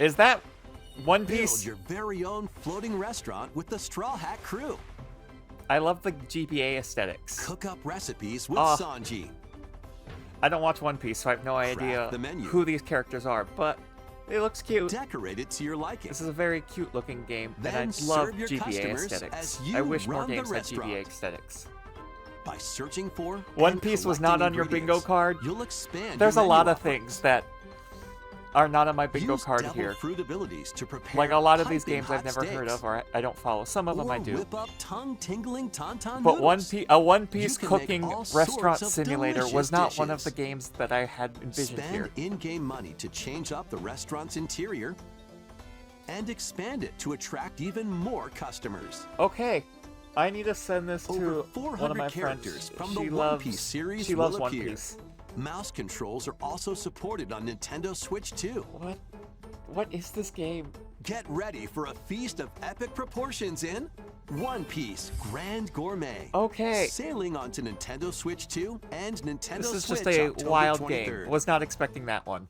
Is that One Build Piece? your very own floating restaurant with the Straw Hat Crew. I love the GBA aesthetics. Cook up recipes with Oh. Sanji. I don't watch One Piece, so I have no idea the menu. who these characters are, but it looks cute. Decorate it to your liking. This is a very cute looking game, Then and I love serve your GBA customers aesthetics. as you I wish more run the games had restaurant. GBA aesthetics. By searching for One and Piece was not collecting on your bingo ingredients, card. You'll expand There's a your lot menu of things that are not on my bingo Use card devil here. fruit abilities to prepare Like a lot of these piping games I've hot never heard steaks. of or I don't follow. Some of them I Or do. whip up tongue-tingling tauntaun But noodles. a One Piece can make cooking all sorts restaurant of simulator was delicious not one of dishes. the games that I had envisioned Spend here. in-game money to change up the restaurant's interior and expand it to attract even more customers. Okay, I need to send this Over to 400 one of my characters friends. from She the One loves, Piece series she loves will One appear. Piece. Mouse controls are also supported on Nintendo Switch 2. What is this game? Get ready for a feast of epic proportions in One Piece Grand Gourmet. Okay. Sailing onto Nintendo Switch 2 and Nintendo This is Switch just a October wild 23rd. game. Was not expecting that one.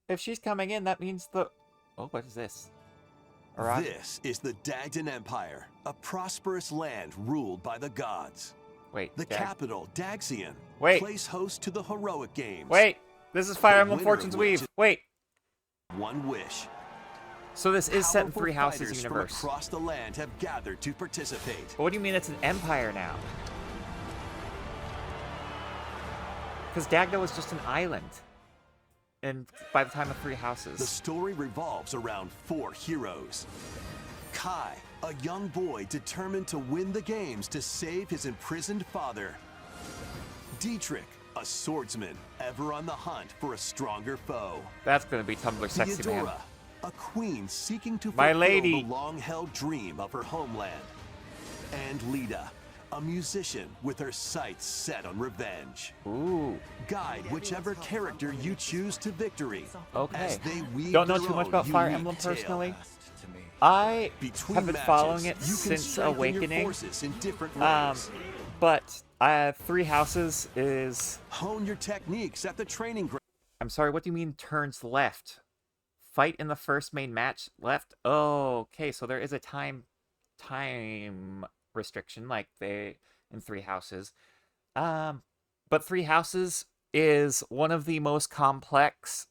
If she's coming in, that means the... Oh, what is this? Alright. This is the Dagdan Empire, a prosperous land ruled by the gods. Wait, The capital, Daxian, Wait. plays host to the heroic games. Wait! This is Fire The Emblem winner of Fortune's which Weave. is- Wait! One wish. So this is set in Powerful Three Houses fighters universe. from across the land have gathered to participate. But what do you mean it's an empire now? Because Dagda was just an island. And by the time of Three The Houses. story revolves around 4 heroes. Kai, a young boy determined to win the games to save his imprisoned father. Dietrich, a swordsman ever on the hunt for a stronger foe. That's gonna be Tumblr Sexy Man. Theodora, a queen seeking to My fulfill lady. the long-held dream of her homeland. And Lita, a musician with her sights set on revenge. Ooh. Guide whichever character you choose to victory. Okay. As they weave Don't know their too much own about Fire unique Emblem tale. personally. I Between have been matches, following it you can since strengthen your Awakening. forces in different ways. But Three Houses is... Hone your techniques at the training ground. I'm sorry, what do you mean turns left? Fight in the first main match left? Oh, okay, so there is a time restriction like they in Three Houses. But Three Houses is one of the most complex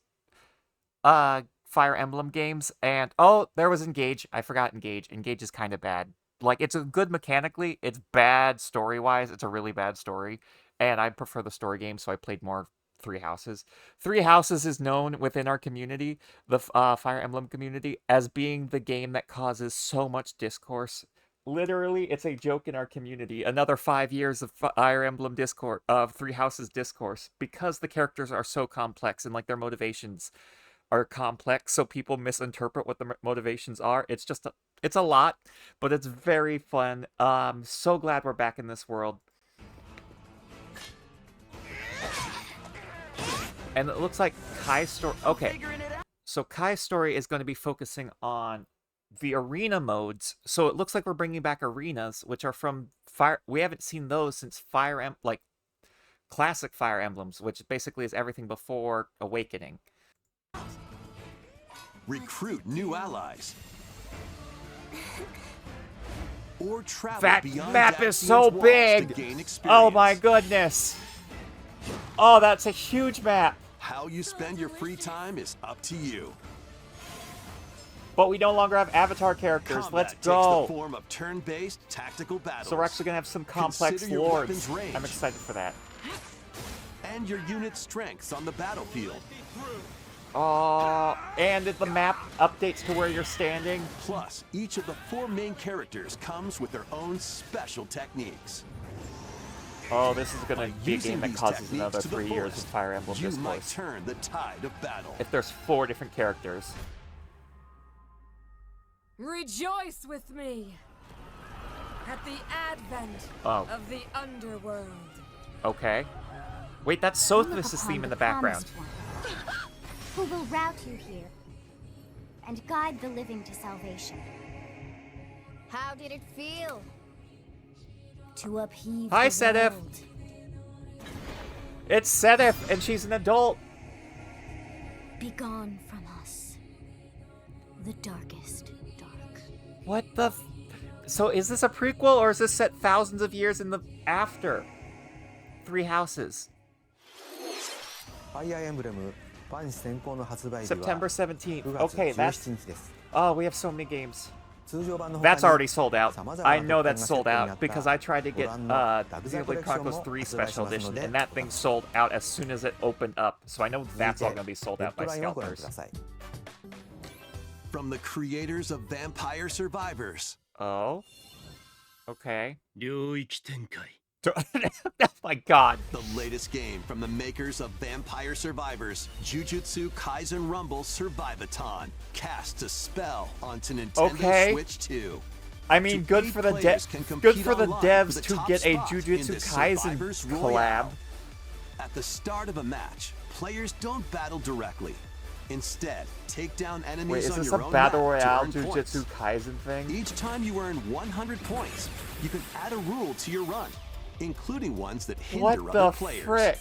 Fire Emblem games, and oh, there was Engage. I forgot Engage. Engage is kind of bad. Like, it's a good mechanically, it's bad story-wise. It's a really bad story, and I prefer the story game, so I played more Three Houses. Three Houses is known within our community, the Fire Emblem community, as being the game that causes so much discourse. Literally, it's a joke in our community. Another 5 years of Fire Emblem discourse, of Three Houses discourse, because the characters are so complex and like their motivations are complex, so people misinterpret what the motivations are. It's just it's a lot, but it's very fun. So glad we're back in this world. And it looks like Kai's story... Okay, so Kai's story is going to be focusing on the arena modes. So it looks like we're bringing back arenas, which are from Fire... We haven't seen those since like classic Fire Emblems, which basically is everything before Awakening. Recruit new allies. Or travel That beyond map is Daxian's so walls big! to gain Oh my experience. goodness! Oh, that's a huge map! How you spend your free time is up to you. But we no longer have avatar characters. Combat Let's takes the go! form of turn-based tactical battles. So we're actually gonna have some complex Consider your lords. weapon's range. I'm excited for that. And your unit's strengths on the battlefield. Oh, and if the map updates to where you're standing. Plus, each of the 4 main characters comes with their own special techniques. Oh, this is gonna By be a using game that these causes techniques another to the 3 years of fullest, Fire Emblem you might discourse. turn the tide of battle. If there's 4 different characters. Rejoice with me at the advent Oh. of the underworld. Okay. Wait, that's Sothis' theme in the background. Who will route you here and guide the living to salvation. How did it feel to upheave Hi, the Sedef. world? It's Sedef, and she's an adult. Begone from us. The darkest dark. What the So is this a prequel or is this set thousands of years in the after? Three Houses. September 17th. Okay, that's... Oh, we have so many games. That's already sold out. I know that's sold out because I tried to get Xenoblade Chronicles 3 Special Edition, and that thing sold out as soon as it opened up. So I know that's all going to be sold out by scalpers. From the creators of Vampire Survivors. Oh? Okay. Oh my god. The latest game from the makers of Vampire Survivors, Jujutsu Kaisen Rumble Survivathon, casts a spell onto Nintendo Switch 2. I mean, good for the devs to get a Jujutsu Kaisen collab. At the start of a match, players don't battle directly. Instead, take down enemies on your own map to earn points. Wait, is this a Battle Royale Jujutsu Kaisen thing? Each time you earn 100 points, you can add a rule to your run, including ones that hinder other players. What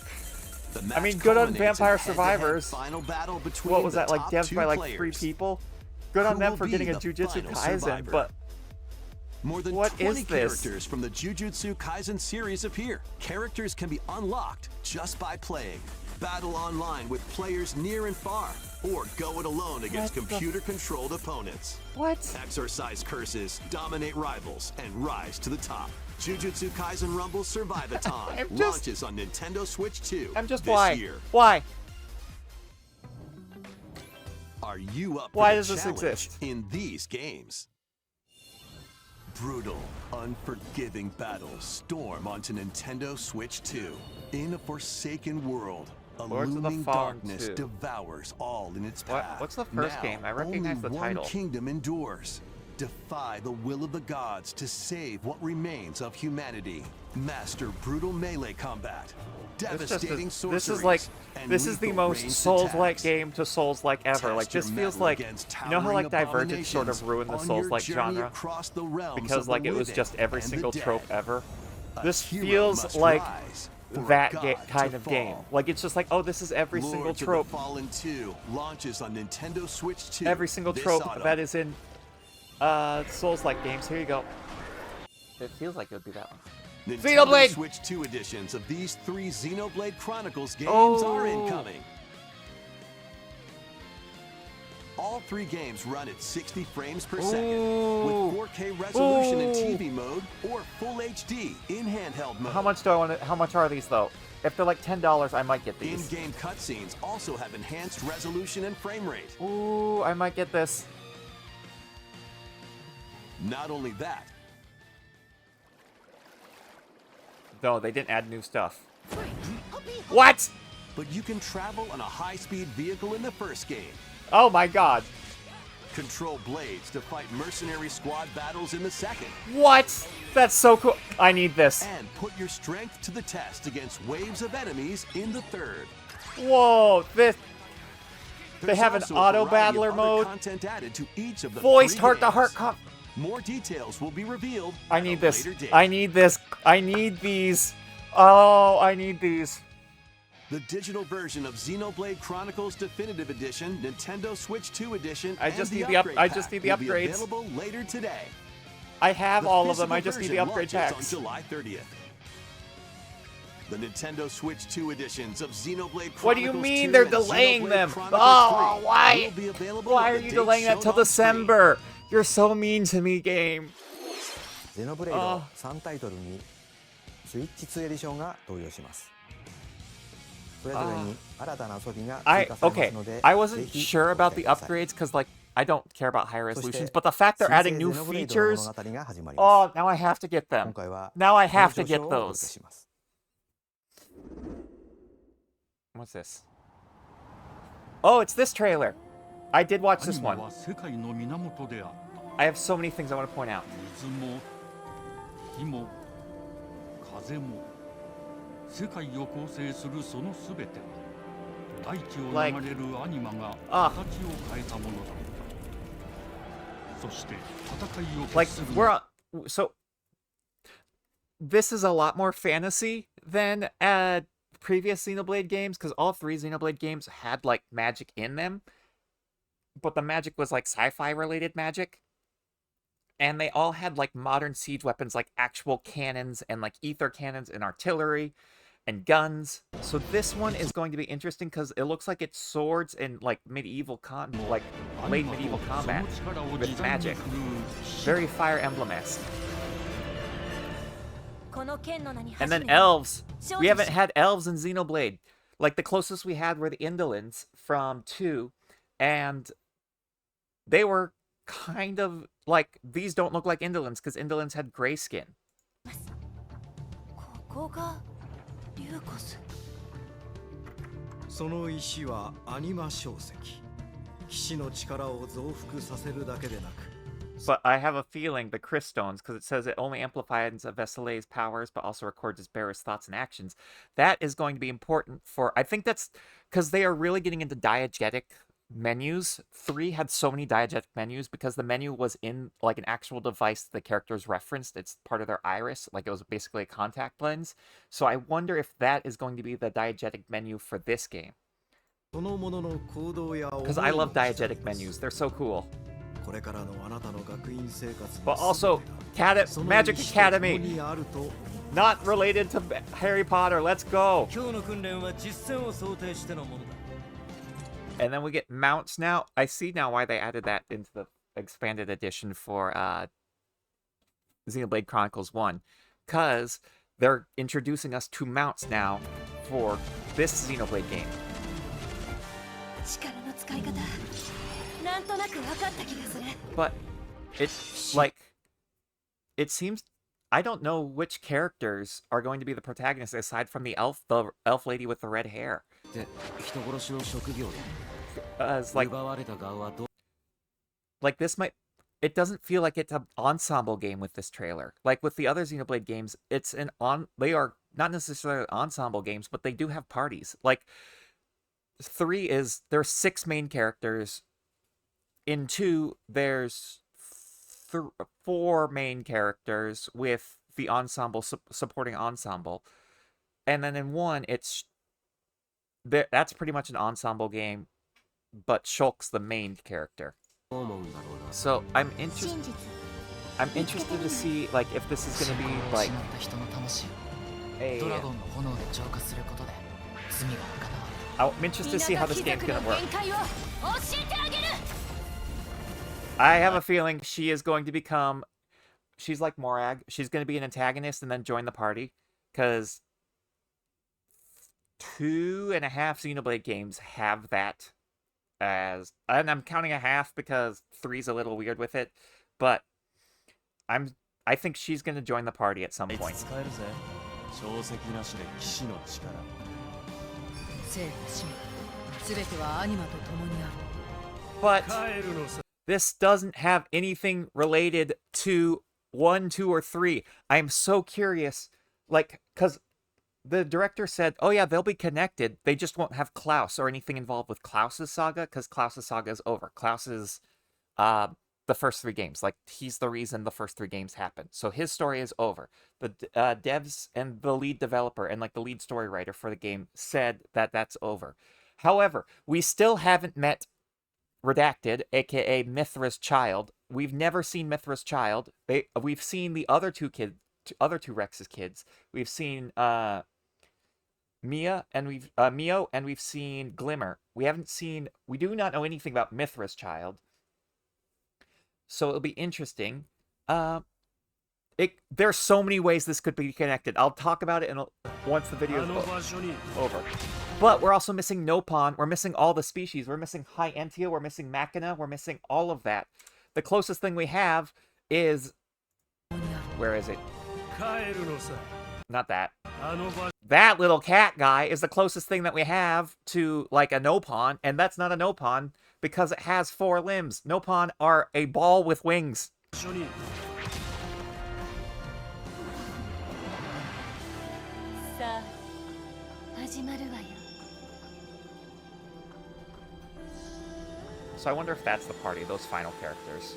the frick? I mean, good on Vampire Survivors. What was that, like, devs by, like, 3 people? Good on them for getting a Jujutsu Kaisen, but... More than 20 characters from the Jujutsu Kaisen series appear. Characters can be unlocked just by playing. Battle online with players near and far, or go it alone against computer-controlled opponents. What? Exorcise curses, dominate rivals, and rise to the top. Jujutsu Kaisen Rumble Survivathon launches on Nintendo Switch 2 this year. Why? Are you up Why for does the this challenge exist? in these games? Brutal, unforgiving battles storm onto Nintendo Switch 2. In a forsaken world, a looming darkness devours all in its path. What's the first game? I recognize the title. One kingdom endures. Defy the will of the gods to save what remains of humanity. Master brutal melee combat. Devastating sorceries. This is the most Souls-like game to Souls-like ever. Like, this feels like, you know how like Divergent sort of ruined the Souls-like genre? Because like it was just every single trope ever. This feels like that kind of game. Like, it's just like, oh, this is every single trope. Fallen 2 launches on Nintendo Switch 2. Every single trope that is in Souls-like games. Here you go. It feels like it would be that one. Xenoblade Switch 2 editions of these 3 Xenoblade Chronicles games are incoming. All 3 games run at 60 frames per second with 4K resolution in TV mode or Full HD in handheld mode. How much are these though? If they're like $10, I might get these. In-game cutscenes also have enhanced resolution and frame rate. Ooh, I might get this. Not only that. No, they didn't add new stuff. What? But you can travel on a high-speed vehicle in the first game. Oh my god. Control blades to fight mercenary squad battles in the second. What? That's so cool. I need this. And put your strength to the test against waves of enemies in the third. Whoa, this... They have an auto-battler mode. Content added to each of the Voiced heart-to-heart More details will be revealed. I need this. I need this. I need these. Oh, I need these. The digital version of Xenoblade Chronicles Definitive Edition, Nintendo Switch 2 Edition, I just need the upgrades. Available later today. I have all of them. I just need the upgrade packs. On July 30th. The Nintendo Switch 2 editions of Xenoblade Chronicles. What do you mean they're delaying them? Oh, why? Why are you delaying that till December? You're so mean to me, game. Xenoblade 3タイトルにスイッチ2エディションが登場します。それぞれに新たな遊びが追加されますので、 I wasn't sure about the upgrades because like I don't care about high resolutions, but the fact they're adding new features. Oh, now I have to get them. Now I have to get those. What's this? Oh, it's this trailer. I did watch this one. I have so many things I want to point out. Like, so this is a lot more fantasy than previous Xenoblade games, because all three Xenoblade games had like magic in them, but the magic was like sci-fi related magic. And they all had like modern siege weapons, like actual cannons and like ether cannons and artillery and guns. So this one is going to be interesting because it looks like it's swords and like late medieval combat with magic. Very Fire Emblem-esque. And then elves. We haven't had elves in Xenoblade. Like the closest we had were the Indolents from 2, and they were kind of like, these don't look like Indolents because Indolents had gray skin. その石はアニマ小石。騎士の力を増幅させるだけでなく。 But I have a feeling the Cryststones, because it says it only amplifies a Vesile's powers, but also records his bearer's thoughts and actions. That is going to be important for, I think that's because they are really getting into diegetic menus. 3 had so many diegetic menus because the menu was in like an actual device the characters referenced. It's part of their iris, like it was basically a contact lens. So I wonder if that is going to be the diegetic menu for this game. Because I love diegetic menus, they're so cool. But also, Magic Academy! Not related to Harry Potter, let's go! And then we get mounts now. I see now why they added that into the expanded edition for Xenoblade Chronicles 1. Because they're introducing us to mounts now for this Xenoblade game. But it's like, it seems, I don't know which characters are going to be the protagonists aside from the elf lady with the red hair. It's like this might, it doesn't feel like it's an ensemble game with this trailer. Like with the other Xenoblade games, they are not necessarily ensemble games, but they do have parties. Like 3 is, there's 6 main characters. In 2, there's 4 main characters with the ensemble, supporting ensemble. And then in 1, that's pretty much an ensemble game, but Shulk's the main character. So I'm interested to see like if this is gonna be like I'm interested to see how this game's gonna work. I have a feeling she is going to become, she's like Morag, she's going to be an antagonist and then join the party, because 2.5 Xenoblade games have that as, and I'm counting a half because 3's a little weird with it, but I think she's going to join the party at some point. But this doesn't have anything related to 1, 2, or 3. I'm so curious, like, because the director said, oh yeah, they'll be connected. They just won't have Klaus or anything involved with Klaus's saga, because Klaus's saga is over. Klaus is the first 3 games. Like, he's the reason the first 3 games happened. So his story is over. The devs and the lead developer and like the lead story writer for the game said that that's over. However, we still haven't met Redacted, aka Mithra's child. We've never seen Mithra's child. We've seen the other two Rex's kids. We've seen Mio, and we've seen Glimmer. We do not know anything about Mithra's child. So it'll be interesting. There's so many ways this could be connected. I'll talk about it once the video is over. But we're also missing Nopon. We're missing all the species. We're missing High Entia. We're missing Machina. We're missing all of that. The closest thing we have is... Where is it? Not that. That little cat guy is the closest thing that we have to, like, a Nopon. And that's not a Nopon because it has 4 limbs. Nopon are a ball with wings. So I wonder if that's the party, those final characters.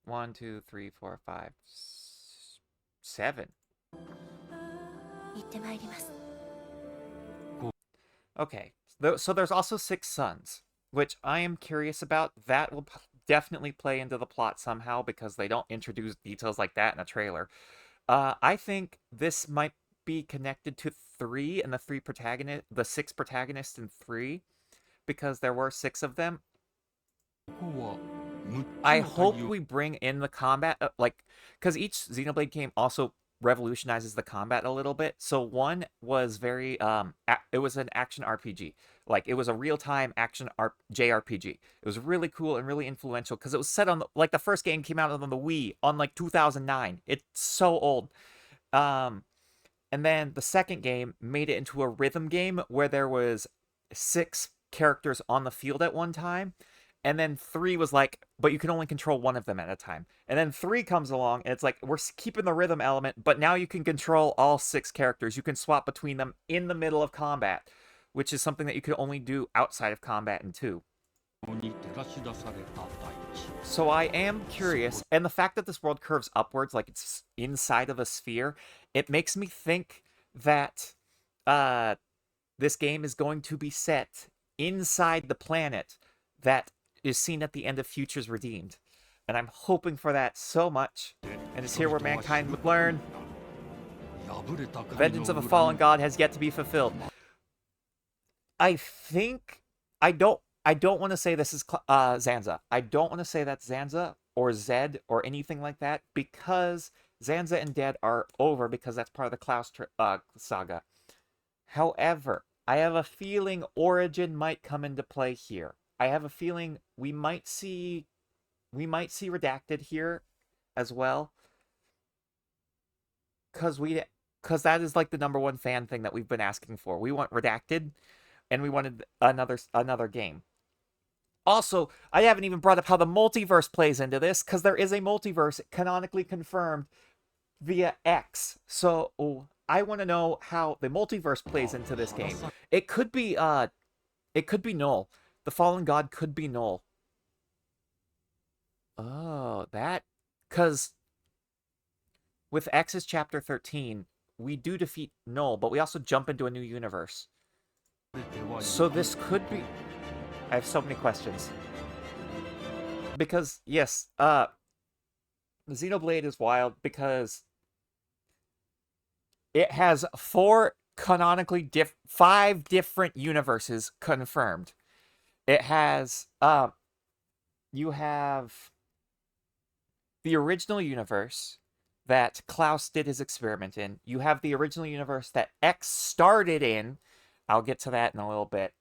1, 2, 3, 4, 5, 7. 行ってまいります。 Okay, so there's also 6 sons, which I am curious about. That will definitely play into the plot somehow because they don't introduce details like that in a trailer. I think this might be connected to 3 and the 6 protagonists in 3 because there were 6 of them. I hope we bring in the combat, because each Xenoblade game also revolutionizes the combat a little bit. So one was very, it was an action RPG. Like, it was a real-time action JRPG. It was really cool and really influential because it was set on, the first game came out on the Wii on, 2009. It's so old. And then the second game made it into a rhythm game where there was 6 characters on the field at one time. And then 3 was like, but you can only control one of them at a time. And then 3 comes along, and it's like, we're keeping the rhythm element, but now you can control all 6 characters. You can swap between them in the middle of combat, which is something that you could only do outside of combat in 2. So I am curious, and the fact that this world curves upwards, like it's inside of a sphere, it makes me think that this game is going to be set inside the planet that is seen at the end of Futures Redeemed. And I'm hoping for that so much. And it's here where mankind would learn. The vengeance of a fallen god has yet to be fulfilled. I think... I don't want to say this is Zanza. I don't want to say that's Zanza or Zed or anything like that because Zanza and Dead are over because that's part of the Klaus saga. However, I have a feeling Origin might come into play here. I have a feeling we might see Redacted here as well. Cause that is like the #1 fan thing that we've been asking for. We want Redacted and we wanted another game. Also, I haven't even brought up how the multiverse plays into this, because there is a multiverse canonically confirmed via X. So I want to know how the multiverse plays into this game. It could be Null. The fallen god could be Null. Oh, because with X's chapter 13, we do defeat Null, but we also jump into a new universe. So this could be... I have so many questions. Because, yes, Xenoblade is wild because it has 5 different universes confirmed. It has, you have the original universe that Klaus did his experiment in. You have the original universe that X started in. I'll get to that in a little bit.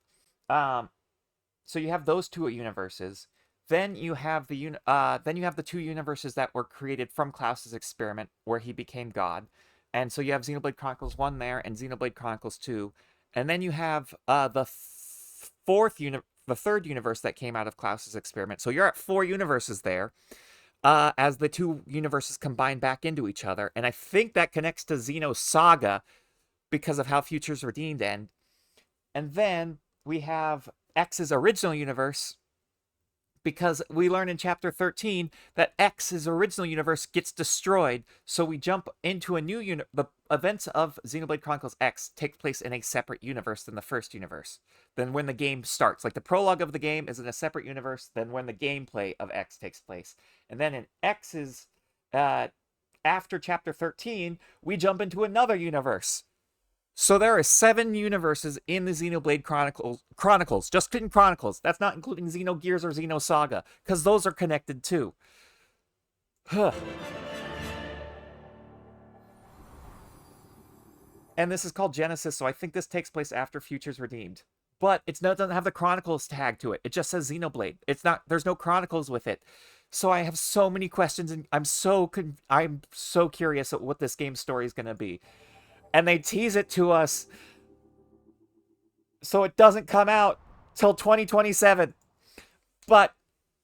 So you have those 2 universes. Then you have the 2 universes that were created from Klaus's experiment, where he became God. And so you have Xenoblade Chronicles 1 there, and Xenoblade Chronicles 2. And then you have the third universe that came out of Klaus's experiment. So you're at 4 universes there, as the 2 universes combine back into each other. And I think that connects to Xeno's saga because of how Futures Redeemed end. And then we have X's original universe, because we learn in chapter 13 that X's original universe gets destroyed, so we jump into a new universe. The events of Xenoblade Chronicles X take place in a separate universe than the first universe. Then when the game starts, like the prologue of the game is in a separate universe than when the gameplay of X takes place. And then in X's, after chapter 13, we jump into another universe. So there are 7 universes in the Xenoblade Chronicles. Just in Chronicles. That's not including Xenogears or Xenosaga, because those are connected too. And this is called Genesis, so I think this takes place after Futures Redeemed. But it doesn't have the Chronicles tag to it. It just says Xenoblade. There's no Chronicles with it. So I have so many questions, and I'm so curious at what this game's story is going to be. And they tease it to us so it doesn't come out till 2027. But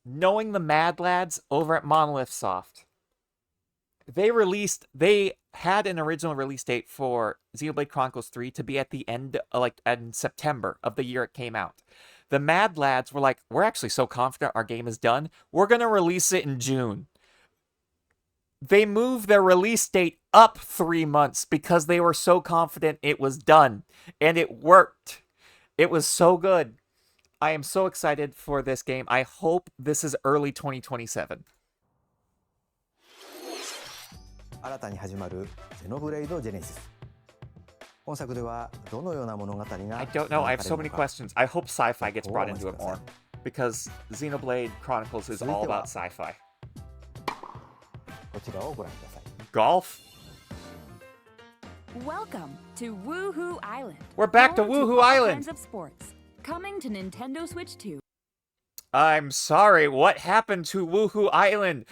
knowing the Mad Lads over at Monolith Soft, they had an original release date for Xenoblade Chronicles 3 to be at the end, in September of the year it came out. The Mad Lads were like, we're actually so confident our game is done, we're going to release it in June. they moved their release date up 3 months because they were so confident it was done. And it worked. It was so good. I am so excited for this game. I hope this is early 2027. 新たに始まるゼノブレイドジェネシス。本作ではどのような物語が I don't know. I have so many questions. I hope sci-fi gets brought into it more. Because Xenoblade Chronicles is all about sci-fi. こちらをご覧ください。 Golf? Welcome to Woohoo Island. We're back to Home Woohoo all Island. Kinds of sports. Coming to Nintendo Switch 2. I'm sorry, what happened to Woohoo Island?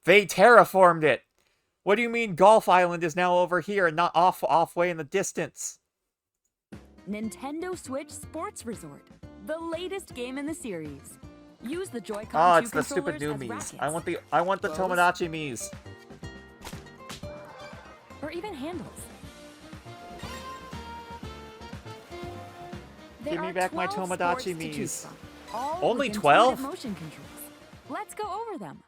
They terraformed it. What do you mean Golf Island is now over here and not off way in the distance? Nintendo Switch Sports Resort. The latest game in the series. Use the Joy-Con Oh, 2 it's the stupid new controllers as Miis. rackets. I want the Bows. Tomodachi Miis. Or even handles. There Give me are back my 12 Tomodachi sports to choose Miis. from, all Only with 12? intuitive motion controls. Let's go over them.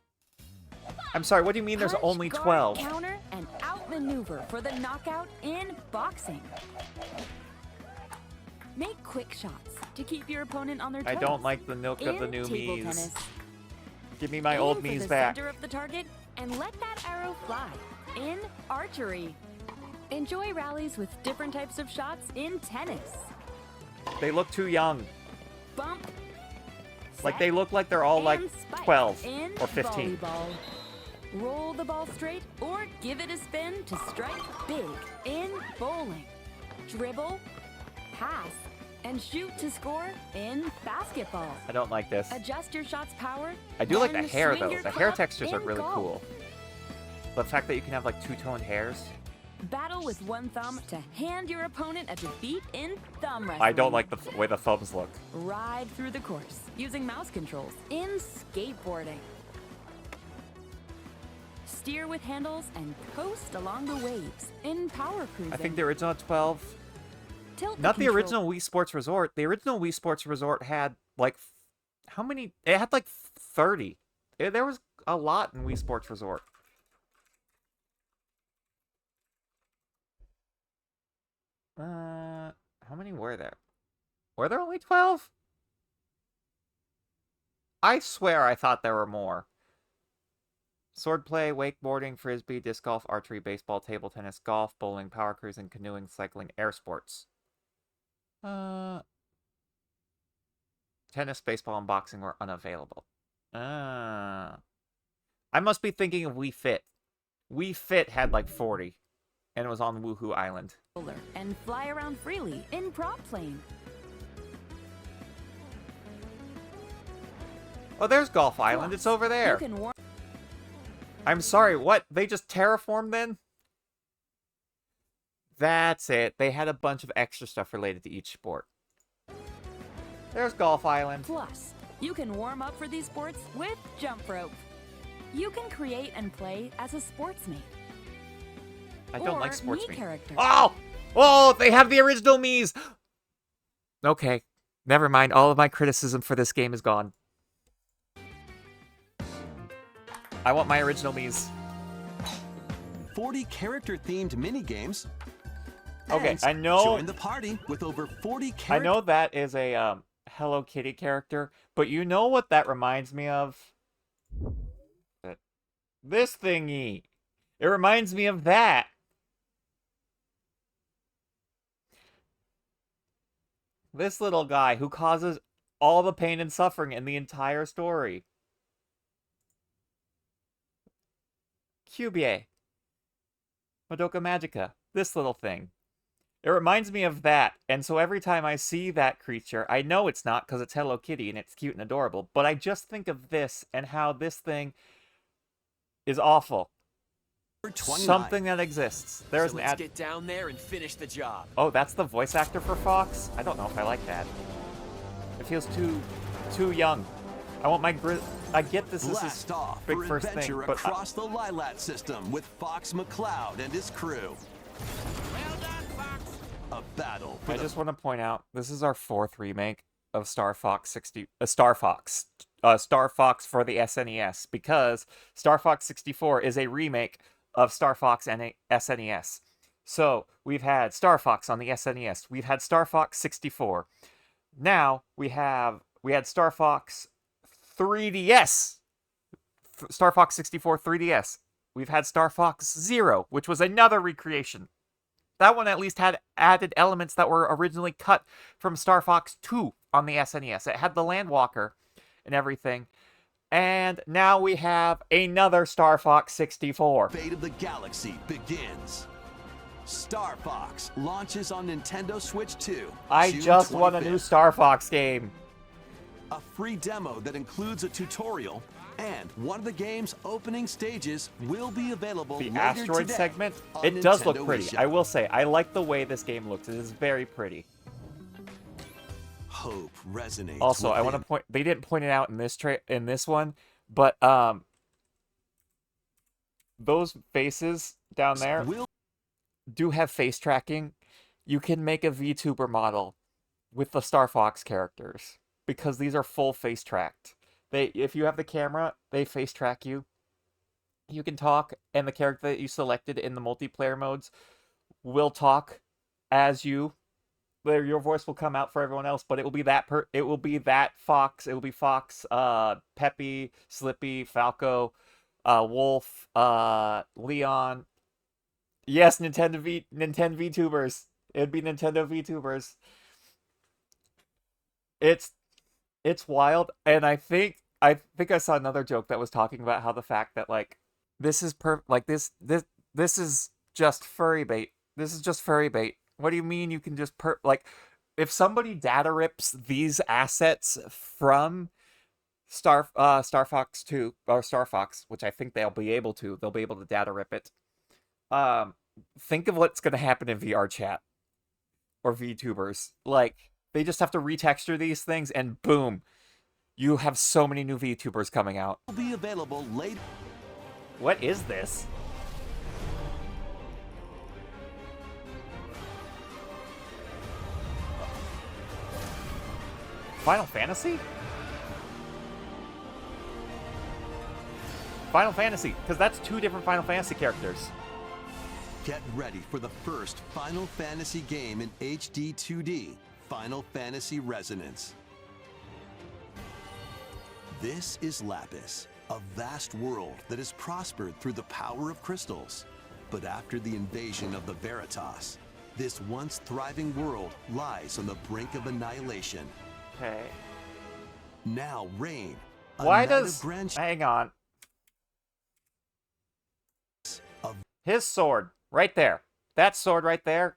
I'm sorry, what do you mean there's Punch, only guard, 12? Counter and outmaneuver for the knockout in boxing. Make quick shots to keep your opponent on their toes. I don't like the look of the In new table Miis. tennis, Give me my aim old for Miis the back. center of the target and let that arrow fly. In archery, enjoy rallies with different types of shots in tennis. They look too young. Bump. Like set, they look like they're all like and spike 12 in or 15. volleyball. Roll the ball straight or give it a spin to strike big in bowling. Dribble, pass, and shoot to score in basketball. I don't like this. Adjust your shot's power. I do like the then hair swing though. your The hair club textures are in really golf. cool. The fact that you can have like two-toned hairs. Battle with one thumb to hand your opponent a defeat in thumb wrestling. I don't like the way the thumbs look. Ride through the course using mouse controls in skateboarding. Steer with handles and coast along the waves in power cruising. I think the original 12. Tilt Not the control- original Wii Sports Resort. The original Wii Sports Resort had like how many? It had like 30. There was a lot in Wii Sports Resort. How many were there? Were there only 12? I swear I thought there were more. Swordplay, wakeboarding, frisbee, disc golf, archery, baseball, table tennis, golf, bowling, power cruising, canoeing, cycling, air sports. Tennis, baseball, and boxing were unavailable. I must be thinking of Wii Fit. Wii Fit had like 40, and it was on Woohoo Island. And fly around freely in prop plane. Oh, there's Golf Island. It's over You there. can warm I'm sorry, what? They just terraformed then? That's it. They had a bunch of extra stuff related to each sport. There's Golf Island. Plus, you can warm up for these sports with jump rope. You can create and play as a sportsmate. I don't or like sports Mii character. Oh! Oh, they have the original Miis! Okay, never mind. All of my criticism for this game is gone. I want my original Miis. 40 character-themed minigames. Okay, And I know- Join the party with over 40 I characters. know that is a Hello Kitty character, but you know what that reminds me of? This thingy. It reminds me of that. This little guy who causes all the pain and suffering in the entire story. Cubie. Madoka Magicka. This little thing. It reminds me of that, and so every time I see that creature, I know it's not because it's Hello Kitty and it's cute and adorable, but I just think of this and how this thing is awful. 29. Something that exists. There's So an let's ad. get down there and finish the job. Oh, that's the voice actor for Fox? I don't know if I like that. It feels too young. I want my I get this is Blast off big for first thing, adventure but across the Lilat system with Fox McCloud and his crew. Well done, Fox. A battle for I the just want to point out this is our 4th remake of Star Fox 60. Star Fox. Star Fox for the SNES, because Star Fox 64 is a remake of Star Fox and SNES. So we've had Star Fox on the SNES. We've had Star Fox 64. Now we had Star Fox 3DS. Star Fox 64 3DS. We've had Star Fox Zero, which was another recreation. That one at least had added elements that were originally cut from Star Fox 2 on the SNES. It had the Landwalker and everything. And now we have another Star Fox 64. Fate of the Galaxy begins. Star Fox launches on Nintendo Switch 2. I June just want a 25th. new Star Fox game. A free demo that includes a tutorial, and one of the game's opening stages will be available The later asteroid today segment, on it does look Nintendo pretty. eShop. I will say, I like the way this game looks. It is very pretty. Hope resonates. Also, I want to within. point, they didn't point it out in this one, but those faces down there Will do have face tracking. You can make a VTuber model with the Star Fox characters because these are full face tracked. If you have the camera, they face track you. You can talk, and the character that you selected in the multiplayer modes will talk as you. Your voice will come out for everyone else, but it will be that Fox. It will be Fox, Peppy, Slippy, Falco, Wolf, Leon. Yes, Nintendo VTubers. It'd be Nintendo VTubers. It's wild, and I think I saw another joke that was talking about how the fact that like this is this is just furry bait. This is just furry bait. What do you mean you can just like if somebody data rips these assets from Star Fox 2 or Star Fox, which I think they'll be able to data rip it. Think of what's going to happen in VR chat or VTubers. Like they just have to retexture these things and boom, you have so many new VTubers coming out. Will be available later. What is this? Final Fantasy? Final Fantasy, because that's two different Final Fantasy characters. Get ready for the first Final Fantasy game in HD 2D, Final Fantasy Resonance. This is Lapis, a vast world that has prospered through the power of crystals. But after the invasion of the Veritas, this once thriving world lies on the brink of annihilation. Okay. Now Rain, a Why knight of does... grand Hang on. of His sword, right there. That sword right there.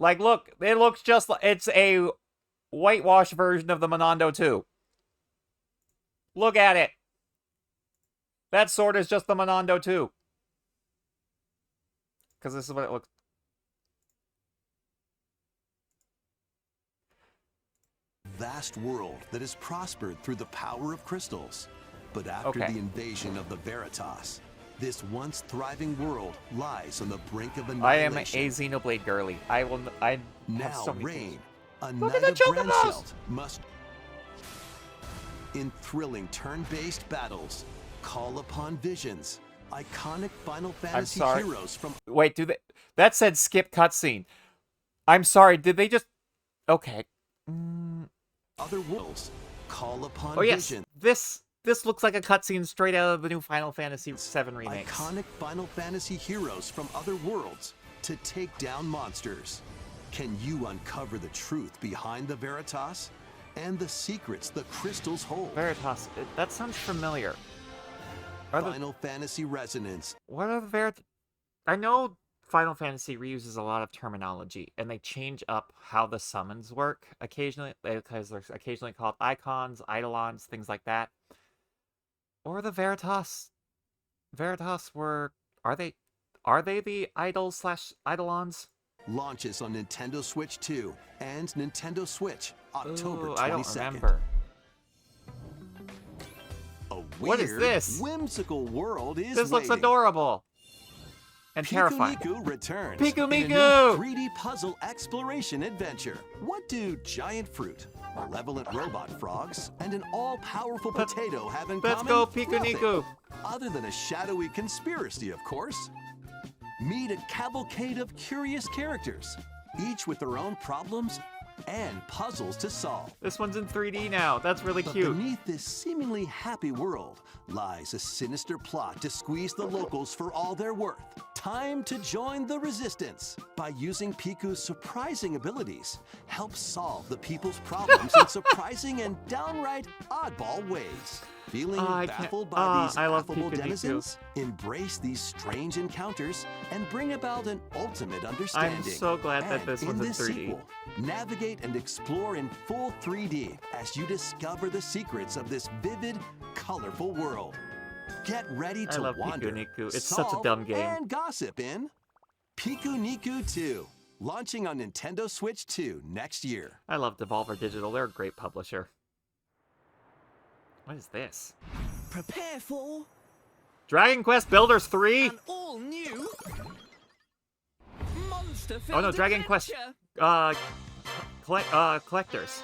Like, look, it looks just like... It's a whitewash version of the Monondo 2. Look at it. That sword is just the Monondo 2. Because this is what it looks... vast world that has prospered through the power of crystals. But after Okay. the invasion of the Veritas, this once thriving world lies on the brink of I am a annihilation. Xenoblade girly. I have Now so many Rain, things. a Look knight at of the Grand chocobos! Shelt, must in thrilling turn-based battles call upon visions, iconic Final Fantasy sorry. heroes from Wait, that said skip cutscene. I'm sorry, did they just... Okay. other worlds. Call upon Oh yes, visions. this looks like a cutscene straight out of the new Final Fantasy VII remake. Iconic Final Fantasy heroes from other worlds to take down monsters. Can you uncover the truth behind the Veritas and the secrets the crystals hold? Veritas, that sounds familiar. Final Fantasy Resonance. What are the Veritas? I know Final Fantasy reuses a lot of terminology, and they change up how the summons work occasionally, because they're occasionally called icons, eidolons, things like that. Or the Veritas. Veritas were... Are they the idols / eidolons? Launches on Nintendo Switch 2 and Nintendo Switch October 22nd. I don't remember. A What is weird, this? whimsical world is This looks waiting. adorable. And Piku terrifying. Miku Piku returns in a new Miku! 3D puzzle exploration adventure. What do giant fruit, malevolent robot frogs, and an all-powerful potato have in Let's common go, Piku nothing. Niku. Other than a shadowy conspiracy, of course. Meet a cavalcade of curious characters, each with their own problems and puzzles to solve. This one's in 3D now. That's really But cute. beneath this seemingly happy world lies a sinister plot to squeeze the locals for all they're worth. Time to join the resistance. By using Piku's surprising abilities, help solve the people's problems in surprising and downright oddball ways. Feeling baffled by these I love affable Piku Niku. denizens? Embrace these strange encounters and bring about an ultimate understanding. I'm so glad that And this one's in this 3D. sequel, navigate and explore in full 3D as you discover the secrets of this vivid, colorful world. Get ready to I love wander, Piku Niku. It's such a solve, dumb game. and gossip in Piku Niku 2, launching on Nintendo Switch 2 next year. I love Devolver Digital. They're a great publisher. What is this? Prepare for Dragon Quest Builders 3? an all-new monster. Oh no, Dragon Quest collectors.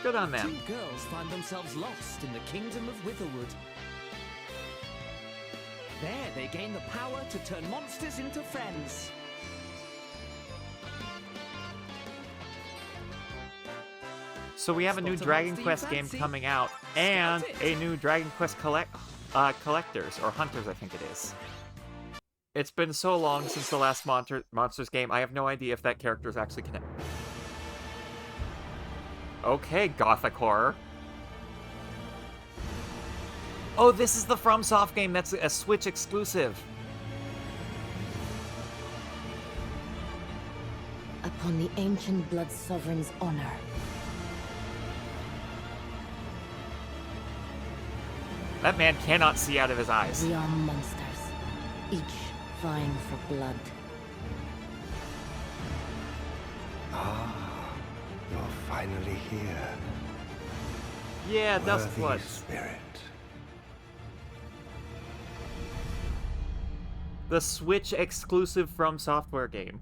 Good on them. Two girls find themselves lost in the kingdom of Witherwood. There, they gain the power to turn monsters into friends. So we have a new Spot a Dragon monster you Quest game fancy? coming out, and Scout it. a new Dragon Quest collectors, or hunters, I think it is. It's been so long since the last Monsters game, I have no idea if that character is actually connected. Okay, Gothic Horror. Oh, this is the FromSoft game that's a Switch exclusive. Upon the ancient blood sovereign's honor. That man cannot see out of his eyes. We are monsters, each vying for blood. Ah, you're finally here. Yeah, Dust Worthy Floods. Spirit. The Switch exclusive From Software game.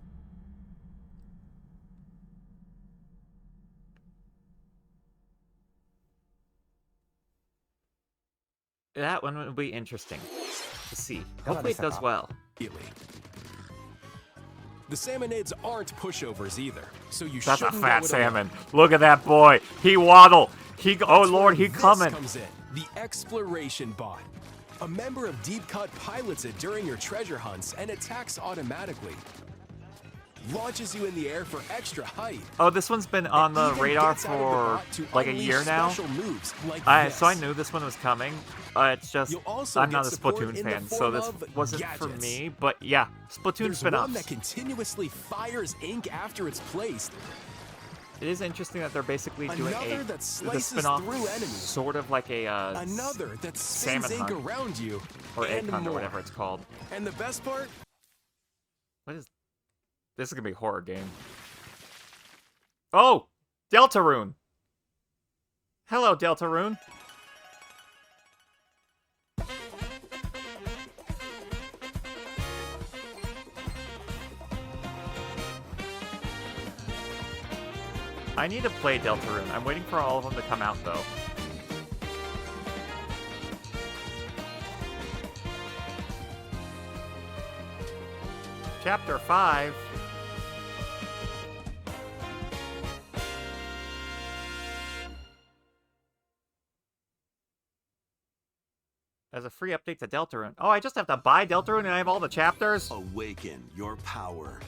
That one would be interesting to see. Hopefully it does well. The salmonids aren't pushovers either, so you That's a shouldn't fat go it salmon. alone. Look at that boy. He waddle. He oh That's lord, where he this coming. comes in, the exploration bot. A member of Deep Cut pilots it during your treasure hunts and attacks automatically. Launches you in the air for extra height. Oh, this one's been on the Even radar gets out of the for bot to like a unleash year now. special moves like So I this. knew this one was coming. It's just You'll also I'm get not a support Splatoon in the fan, so form this of wasn't for gadgets. me. But yeah, Splatoon There's spin-offs. one that continuously fires ink after it's placed. It is interesting that they're basically doing Another a that the slices spin-off through enemies. sort of like a Another that spins salmon ink hunt around you. or egg and hunt or more. whatever it's called. And the best part? What is this? Is gonna be a horror game. Oh, Deltarune. Hello, Deltarune. I need to play Deltarune. I'm waiting for all of them to come out, though. Chapter 5. As a free update to Deltarune. Oh, I just have to buy Deltarune and I have all the chapters? Awaken your power.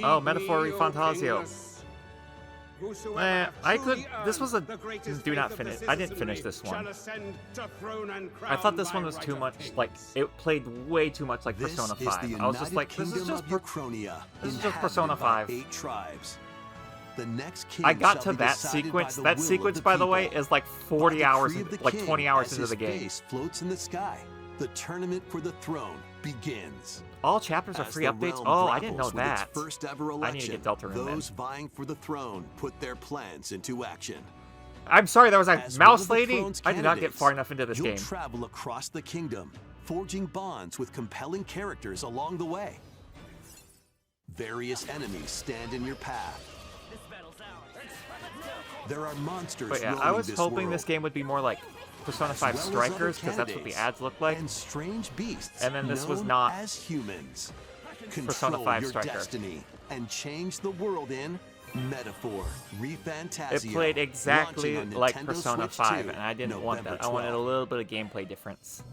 Oh, Metaphor Fantasio. I could. This was a. Do not finish. I didn't finish this one. I thought this one was too much. Like, it played way too much like This Persona is 5. the I was just United like, this is Kingdom just. of Uchronia, This is just inhabited Persona by 5. 8 tribes. The next king I got shall to be that decided sequence. by the That will of sequence, the by the way, people. is like By 40 the hours, decree of the like king, 20 hours as into his the game. face floats in the sky. The tournament for the throne begins. All chapters are As free the updates. realm Oh, I didn't know grapples with its that. first ever election, I need to get Deltarune then. those vying for the throne put their plans into action. I'm sorry, there was a As one mouse of the lady. throne's I did not get candidates, far enough into this you'll game. travel across the kingdom, forging bonds with compelling characters along the way. Various enemies stand in your path. There are monsters But yeah, roaming I was this hoping world, this game would be more like Persona 5 as well as Strikers, other because that's what the candidates ads look like. and strange beasts And then this was known not as humans. Persona Control 5 your Striker. destiny and change the world in Metaphor Refantasio. It played exactly launching on like Nintendo Persona Switch 5, 2, and I didn't want November that. I wanted a 12th. little bit of gameplay difference.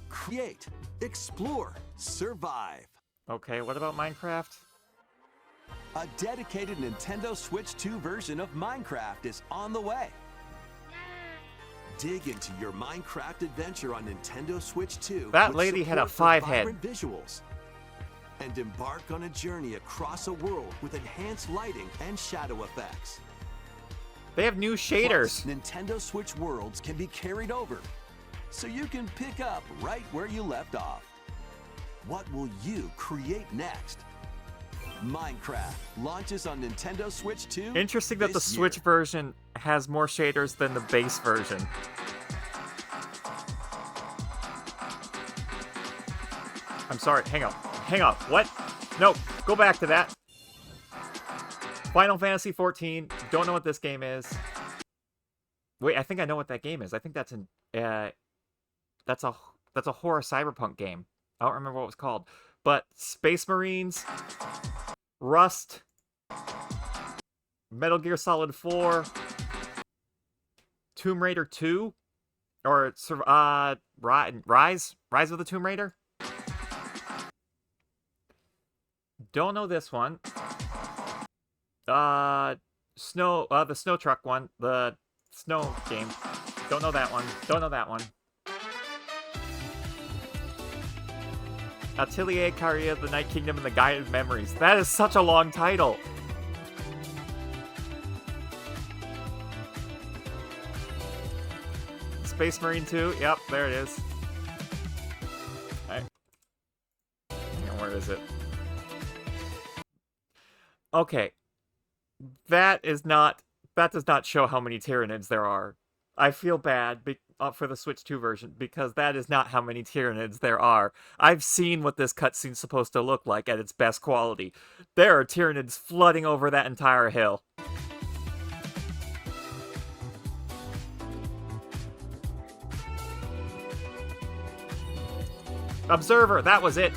Create, explore, survive. Okay, what about Minecraft? A dedicated Nintendo Switch 2 version of Minecraft is on the way. Dig into your Minecraft adventure on Nintendo Switch 2. That with lady had a support for 5-head. vibrant visuals. And embark on a journey across a world with enhanced lighting and shadow effects. They have new shaders. Plus, Nintendo Switch worlds can be carried over, so you can pick up right where you left off. What will you create next? Minecraft launches on Nintendo Switch 2. Interesting that the this year. Switch version has more shaders than the base version. I'm sorry, hang on. Hang on, what? No, go back to that. Final Fantasy 14, don't know what this game is. Wait, I think I know what that game is. I think that's that's a horror cyberpunk game. I don't remember what it was called. But Space Marines, Rust, Metal Gear Solid 4, Tomb Raider 2, or Rise of the Tomb Raider. Don't know this one. The snow truck one, the snow game. Don't know that one. Don't know that one. Atelier Carrier, The Night Kingdom, and The Guided Memories. That is such a long title. Space Marine 2. Yep, there it is. Alright. Where is it? Okay. That does not show how many Tyranids there are. I feel bad for the Switch 2 version, because that is not how many Tyranids there are. I've seen what this cutscene's supposed to look like at its best quality. There are Tyranids flooding over that entire hill. Observer, that was it.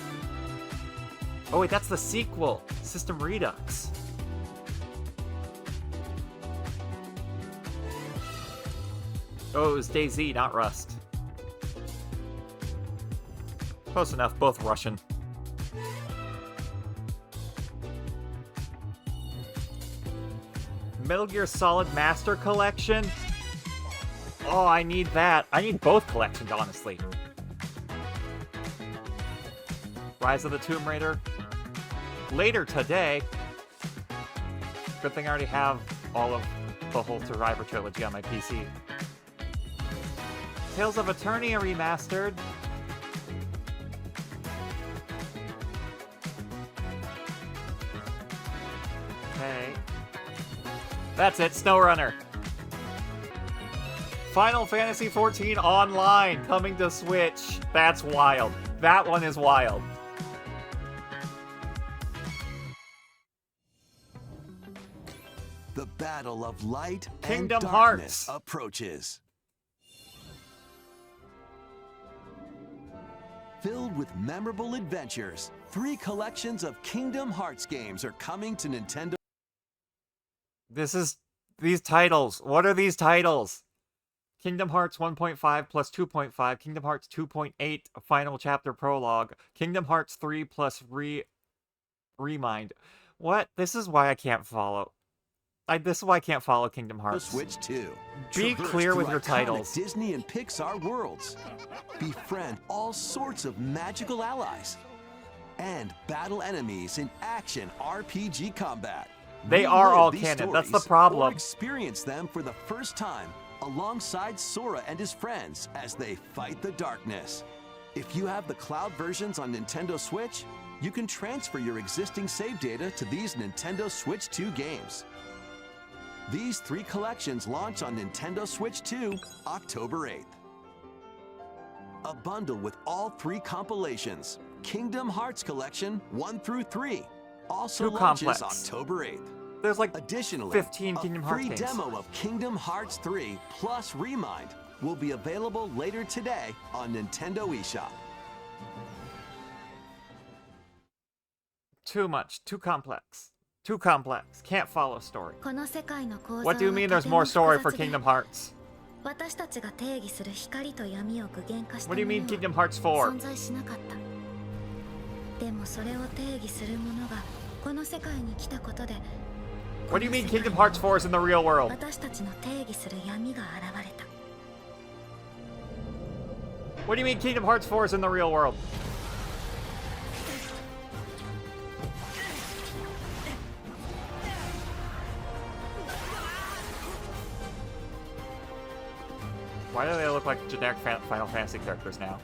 Oh wait, that's the sequel, System Redux. Oh, it was DayZ, not Rust. Close enough, both Russian. Metal Gear Solid Master Collection? Oh, I need that. I need both collections, honestly. Rise of the Tomb Raider. Later today. Good thing I already have all of the whole Survivor trilogy on my PC. Tales of Eternia remastered. Okay. That's it, SnowRunner. Final Fantasy XIV Online coming to Switch. That's wild. That one is wild. The battle of light Kingdom and darkness Hearts approaches. Filled with memorable adventures, 3 collections of Kingdom Hearts games are coming to Nintendo. These titles. What are these titles? Kingdom Hearts 1.5 plus 2.5, Kingdom Hearts 2.8 Final Chapter Prologue, Kingdom Hearts 3 plus Remind. What? This is why I can't follow. This is why I can't follow Kingdom Hearts. Switch 2. Be Traverse clear with through your iconic titles. Disney and Pixar worlds. Befriend all sorts of magical allies. And battle enemies in action RPG combat. They are Relive all these canon. That's the stories, problem. Or experience them for the first time alongside Sora and his friends as they fight the darkness. If you have the cloud versions on Nintendo Switch, you can transfer your existing save data to these Nintendo Switch 2 games. These 3 collections launch on Nintendo Switch 2 October 8th. a bundle with all 3 compilations. Kingdom Hearts Collection 1 through 3. Also Too launches complex. October 8th. There's like Additionally, 15 Kingdom a Hearts free games. demo of Kingdom Hearts 3 plus Remind will be available later today on Nintendo eShop. Too much. Too complex. Too complex. Can't follow story. What do you mean there's more story for Kingdom Hearts? What do you mean Kingdom Hearts 4? What do you mean Kingdom Hearts 4 is in the real world? What do you mean Kingdom Hearts 4 is in the real world? Why do they look like generic Final Fantasy characters now?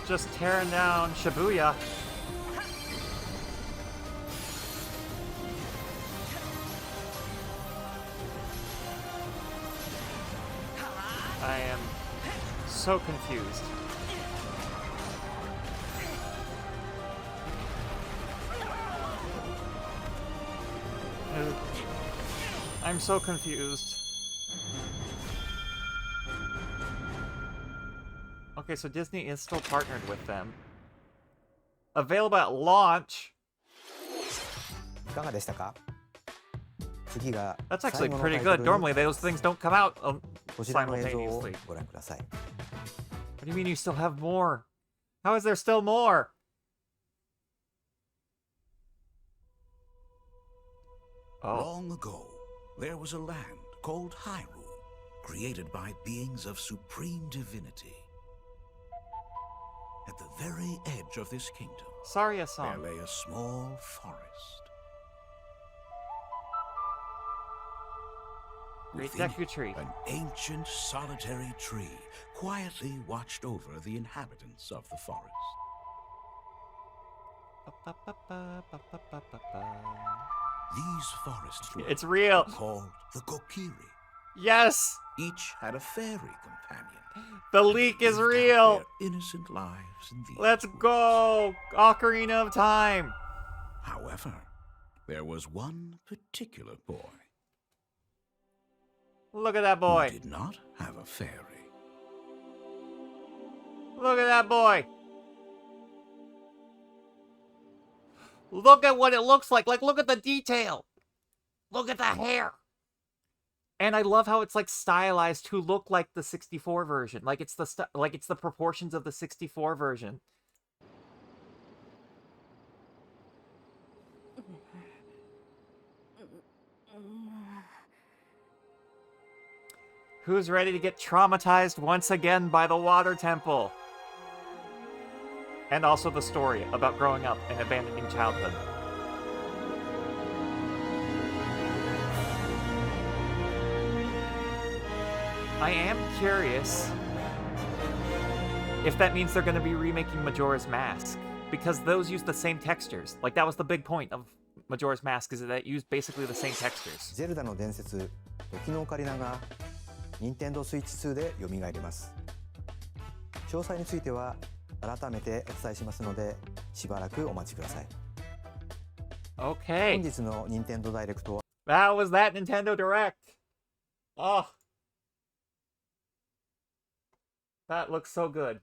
Just tearing down Shibuya. I am so confused. I'm so confused. Okay, so Disney is still partnered with them. Available at launch. That's actually pretty good. Normally those things don't come out simultaneously. What do you mean you still have more? How is there still more? Oh. Long ago, there was a land called Hyrule, created by beings of supreme divinity. At the very edge of this kingdom, Saria-san, there lay a small forest. Great Within Deku Tree. An ancient solitary tree quietly watched over the inhabitants of the forest. These forest dwellers It's real. were called the Kokiri. Yes! Each had a fairy companion. The leak is real! Their innocent lives in these Let's woods. go! Ocarina of Time! However, there was one particular boy Look at that boy. who did not have a fairy. Look at that boy. Look at what it looks like. Like, look at the detail. Look at the hair. And I love how it's like stylized to look like the 64 version. Like it's the proportions of the 64 version. Who's ready to get traumatized once again by the water temple? And also the story about growing up and abandoning childhood. I am curious if that means they're going to be remaking Majora's Mask, because those use the same textures. Like, that was the big point of Majora's Mask, is that it used basically the same textures. ゼルダの伝説、時のオカリナが Nintendo Switch 2で蘇ります。詳細については改めてお伝えしますので、しばらくお待ちください。Okay. 本日の Nintendo Direct は That was that Nintendo Direct. Oh. That looks so good.